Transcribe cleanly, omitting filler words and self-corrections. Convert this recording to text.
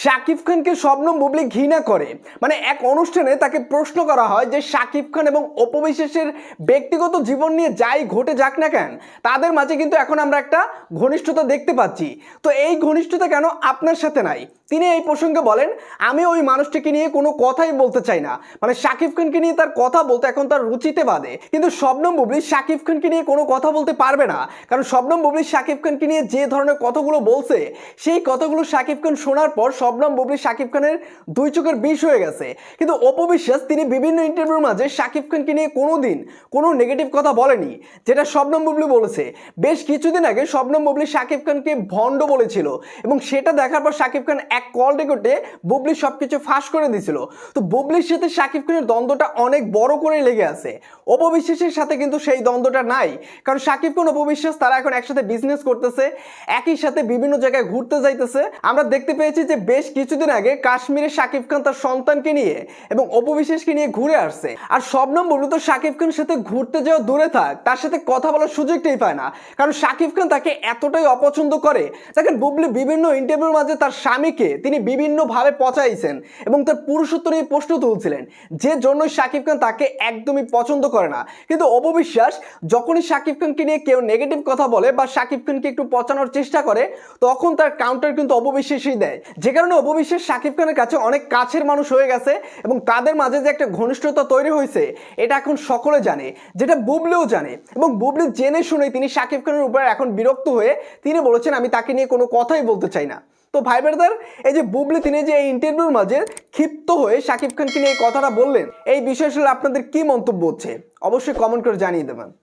শাকিব খানকে শবনম বুবলি ঘৃণা করে। মানে এক অনুষ্ঠানে তাকে প্রশ্ন করা হয় যে শাকিব খান এবং অপু বিশ্বাসের ব্যক্তিগত জীবন নিয়ে যাই ঘটে যাক না কেন, তাদের মাঝে কিন্তু এখন আমরা একটা ঘনিষ্ঠতা দেখতে পাচ্ছি। তো এই ঘনিষ্ঠতা কেন আপনার সাথে নাই? তিনি এই প্রসঙ্গে বলেন, আমি ওই মানুষটিকে নিয়ে কোনো কথাই বলতে চাই না। মানে শাকিব খানকে নিয়ে তার কথা বলতে এখন তার রুচিতে বাদে। কিন্তু শবনম বুবলি শাকিব খানকে নিয়ে কোনো কথা বলতে পারবে না, কারণ শবনম বুবলি শাকিব খানকে নিয়ে যে ধরনের কথাগুলো বলছে, সেই কথাগুলো শাকিব খান শোনার পর শবনম বুবলি শাকিব খানের দুই চোখের বিষ হয়ে গেছে। কিন্তু অপু বিশ্বাস তিনি বিভিন্ন ইন্টারভিউর মাঝে শাকিব খানকে নিয়ে কোনোদিন কোনো নেগেটিভ কথা বলেনি, যেটা শবনম বুবলি বলেছে। বেশ কিছুদিন আগে শবনম বুবলি শাকিব খানকে ভণ্ড বলেছিল, এবং সেটা দেখার পর শাকিব খান এক কল রেকর্ডে বুবলি সবকিছু ফাঁস করে দিয়েছিল। তো বুবলির সাথে শাকিব খানের দ্বন্দ্বটা অনেক বড় করে লেগে আছে। অপু বিশ্বাসের সাথে কিন্তু সেই দ্বন্দ্বটা নাই, কারণ শাকিব খান অপু বিশ্বাস তারা এখন একসাথে বিজনেস করতেছে, একই সাথে বিভিন্ন জায়গায় ঘুরতে যাইতেছে। আমরা দেখতে পেয়েছি যে বেশ কিছুদিন আগে কাশ্মীরে শাকিব খান তার সন্তানকে নিয়ে এবং অপু বিশ্বাসকে নিয়ে ঘুরে আসছে। আর শবনম বুবলি তো শাকিব খানের সাথে ঘুরতে যাওয়া দূরে থাক, তার সাথে কথা বলার সুযোগটাই পায় না, কারণ শাকিব খান তাকে এতটাই অপছন্দ করে। দেখেন, বুবলি বিভিন্ন ইন্টারভিউর মাঝে তার স্বামীকে তিনি বিভিন্নভাবে পচাইছেন এবং তার পুরুষত্ব নিয়ে প্রশ্ন তুলছিলেন, যে জন্য শাকিব খান তাকে একদমই পছন্দ করে না। কিন্তু অপু বিশ্বাস যখনই শাকিব খানকে নিয়ে কেউ নেগেটিভ কথা বলে বা শাকিব খানকে একটু পচানোর চেষ্টা করে, তখন তার কাউন্টার কিন্তু অপু বিশ্বাসই দেয়। যে কারণে অপু বিশ্বাস শাকিব খানের কাছে অনেক কাছের মানুষ হয়ে গেছে, এবং তাদের মাঝে যে একটা ঘনিষ্ঠতা তৈরি হয়েছে এটা এখন সকলে জানে, যেটা বুবলিও জানে। এবং বুবলি জেনে শুনে তিনি শাকিব খানের উপর এখন বিরক্ত হয়ে তিনি বলেছেন, আমি তাকে নিয়ে কোনো কথাই বলতে চাই না। তো ভাই ব্রাদার, এই যে বুবলি তিনি যে এই ইন্টারভিউর মাঝে ক্ষিপ্ত হয়ে শাকিব খানকে নিয়ে এই কথাটা বললেন, এই বিষয়ে আসলে আপনাদের কি মন্তব্য হচ্ছে অবশ্যই কমেন্ট করে জানিয়ে দেবেন।